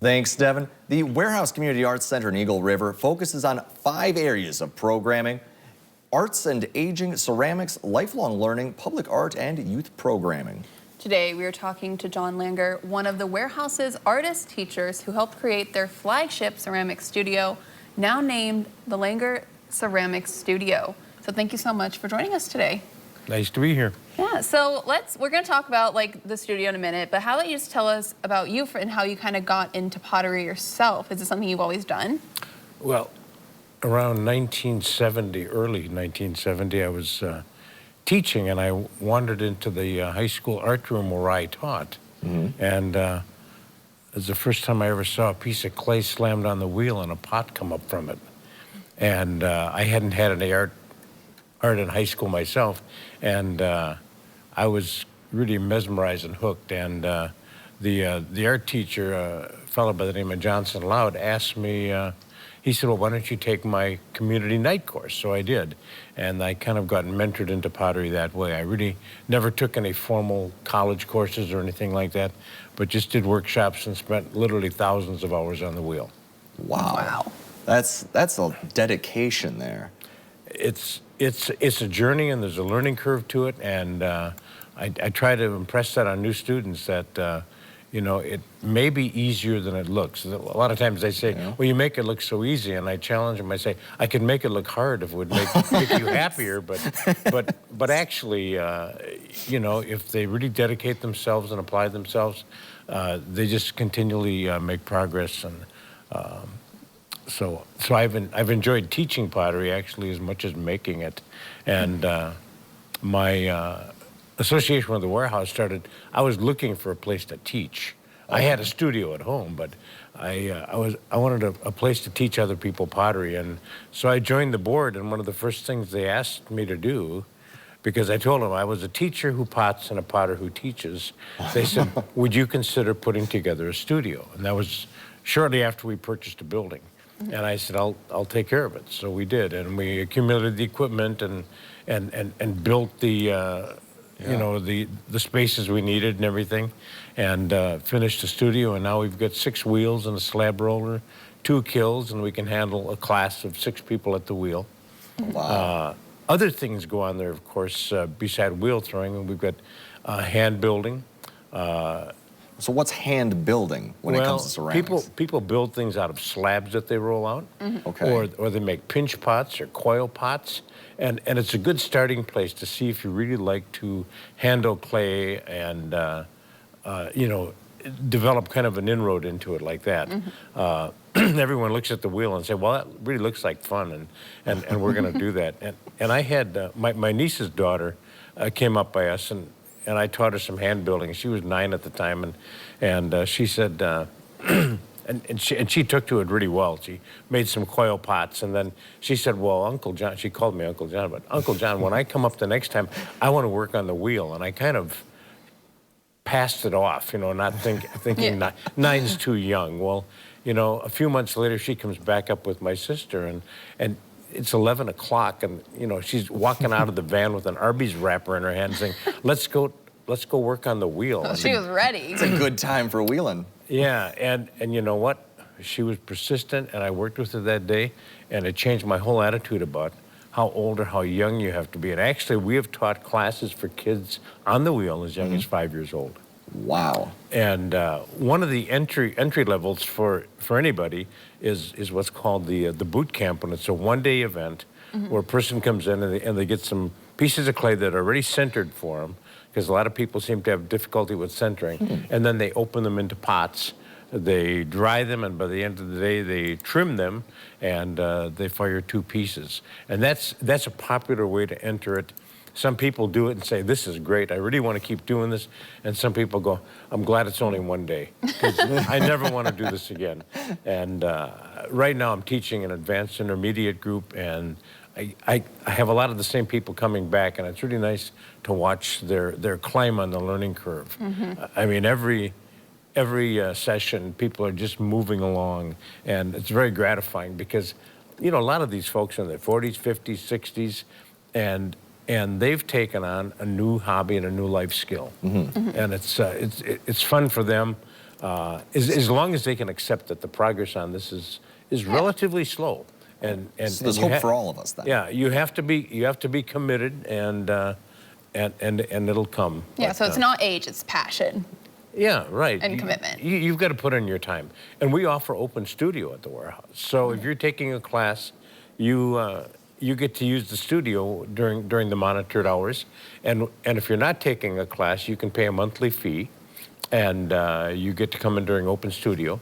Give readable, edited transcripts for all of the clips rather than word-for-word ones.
Thanks, Devin. The Warehouse Community Arts Center in Eagle River focuses on 5 areas of programming: arts and aging, ceramics, lifelong learning, public art, and youth programming. Today, we are talking to John Langer, one of the Warehouse's artist teachers who helped create their flagship ceramic studio, now named the Langer Ceramics Studio. So thank you so much for joining us today. Nice to be here. Yeah, so we're going to talk about the studio in a minute, but how about you just tell us about you and how you kind of got into pottery yourself? Is it something you've always done? Well, around 1970, early 1970, I was teaching, and I wandered into the high school art room where I taught. And it was the first time I ever saw a piece of clay slammed on the wheel and a pot come up from it. And I hadn't had any art in high school myself, and I was really mesmerized and hooked. And the art teacher, a fellow by the name of Johnson Loud, asked me, he said, well, why don't you take my community night course? So I did, and I kind of got mentored into pottery that way. I really never took any formal college courses or anything like that, but just did workshops and spent literally thousands of hours on the wheel. Wow. That's a dedication there. It's a journey, and there's a learning curve to it, and I try to impress that on new students that you know, it may be easier than it looks. A lot of times they say, well, you make it look so easy, and I challenge them. I say, I could make it look hard if it would make you happier, but actually, you know, if they really dedicate themselves and apply themselves, they just continually make progress. And so I've enjoyed teaching pottery actually as much as making it. And my association with the warehouse started. I was looking for a place to teach. I had a studio at home, but I wanted a place to teach other people pottery, and so I joined the board. And one of the first things they asked me to do, because I told them I was a teacher who pots and a potter who teaches, they said, would you consider putting together a studio? And that was shortly after we purchased a building. And I said, I'll take care of it. So we did, and we accumulated the equipment and built the you know, the spaces we needed and everything, and finished the studio. And now we've got 6 wheels and a slab roller, 2 kilns, and we can handle a class of 6 people at the wheel. Wow. Other things go on there, of course, beside wheel throwing, and we've got hand building. So what's hand building when it comes to ceramics? People build things out of slabs that they roll out, Okay. or they make pinch pots or coil pots, and it's a good starting place to see if you really like to handle clay and you know, develop kind of an inroad into it like that. Everyone looks at the wheel and say, well, that really looks like fun, and we're going to do that. And I had my niece's daughter came up by us, and I taught her some hand building. She was 9 at the time, and she said, and she took to it really well. She made some coil pots, and then she said, well, Uncle John, she called me Uncle John, but Uncle John, when I come up the next time, I want to work on the wheel. And I kind of passed it off, you know, not thinking 9's too young. Well, you know, a few months later, she comes back up with my sister, and it's 11 o'clock, and you know, she's walking out of the van with an Arby's wrapper in her hand, saying, "Let's go work on the wheel." Oh, she was ready. It's a good time for wheeling. Yeah, and you know what? She was persistent, and I worked with her that day, and it changed my whole attitude about how old or how young you have to be. And actually, we have taught classes for kids on the wheel as young as 5 years old. Wow. And one of the entry levels for anybody is what's called the boot camp, and it's a one-day event where a person comes in and they get some pieces of clay that are already centered for them, because a lot of people seem to have difficulty with centering, and then they open them into pots. They dry them, and by the end of the day, they trim them, and they fire 2 pieces. And that's a popular way to enter it. Some people do it and say, this is great, I really want to keep doing this. And some people go, I'm glad it's only one day, because I never want to do this again. And right now I'm teaching an advanced intermediate group, and I have a lot of the same people coming back, and it's really nice to watch their climb on the learning curve. I mean, every session, people are just moving along, and it's very gratifying because, you know, a lot of these folks are in their 40s, 50s, 60s, and they've taken on a new hobby and a new life skill. And it's fun for them. as long as they can accept that the progress on this is relatively slow. And So there's hope for all of us then. Yeah, you have to be committed, and it'll come. Yeah, But, so it's not age, it's passion. yeah, right. And commitment. You've got to put in your time. And we offer open studio at the warehouse. So if you're taking a class, you get to use the studio during the monitored hours. And if you're not taking a class, you can pay a monthly fee, and you get to come in during open studio.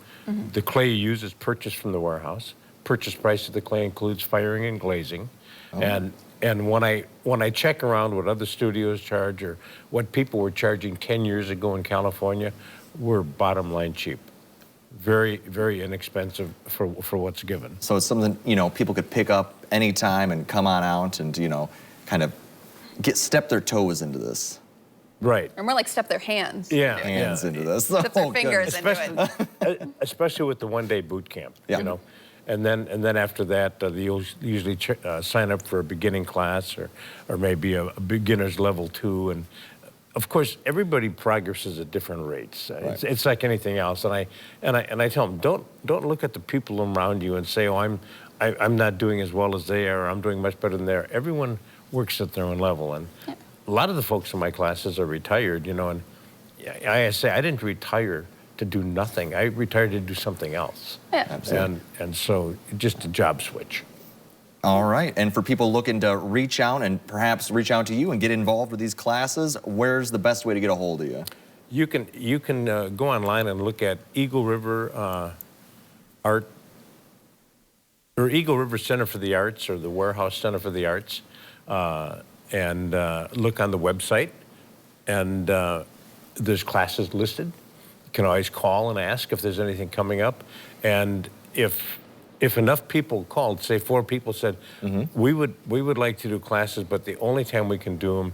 The clay you use is purchased from the warehouse. Purchase price of the clay includes firing and glazing. And when I check around what other studios charge or what people were charging 10 years ago in California, we're bottom line cheap. Very, very inexpensive for what's given. So it's something, people could pick up anytime and come on out and, kind of step their toes into this. Right. Or more like step their hands. Yeah. Hands into this. Step their Oh, fingers goodness. into it. Especially with the one-day boot camp, Yeah. And then after that, they'll usually sign up for a beginning class or maybe a beginner's level 2. And of course, everybody progresses at different rates. Right. It's like anything else. And I tell them, don't look at the people around you and say, oh, I'm not doing as well as they are, or I'm doing much better than they are. Everyone works at their own level. And a lot of the folks in my classes are retired, and I say I didn't retire to do nothing. I retired to do something else. Yeah. Absolutely. And so just a job switch. All right. And for people looking to reach out and perhaps reach out to you and get involved with these classes, where's the best way to get a hold of you? You can go online and look at Eagle River Art, or Eagle River Center for the Arts, or the Warehouse Center for the Arts, and look on the website, and there's classes listed. You can always call and ask if there's anything coming up, and if enough people called, say 4 people said, we would like to do classes, but the only time we can do them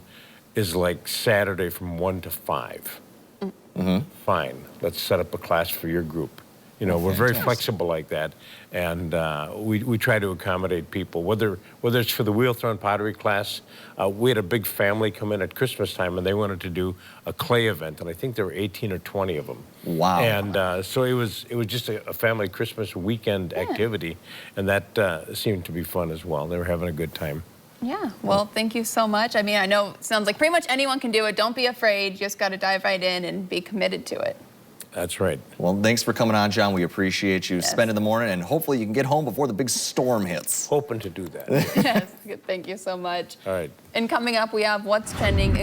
is like Saturday from 1 to 5. Fine, let's set up a class for your group. We're very flexible like that, and we try to accommodate people. Whether it's for the wheel-thrown pottery class, we had a big family come in at Christmas time, and they wanted to do a clay event, and I think there were 18 or 20 of them. Wow! And so it was just a family Christmas weekend activity, and that seemed to be fun as well. They were having a good time. Yeah, well, thank you so much. I mean, I know it sounds like pretty much anyone can do it. Don't be afraid. You just got to dive right in and be committed to it. That's right. Well, thanks for coming on, John. We appreciate you spending the morning, and hopefully you can get home before the big storm hits. Hoping to do that. Yes, thank you so much. All right. And coming up, we have What's Trending.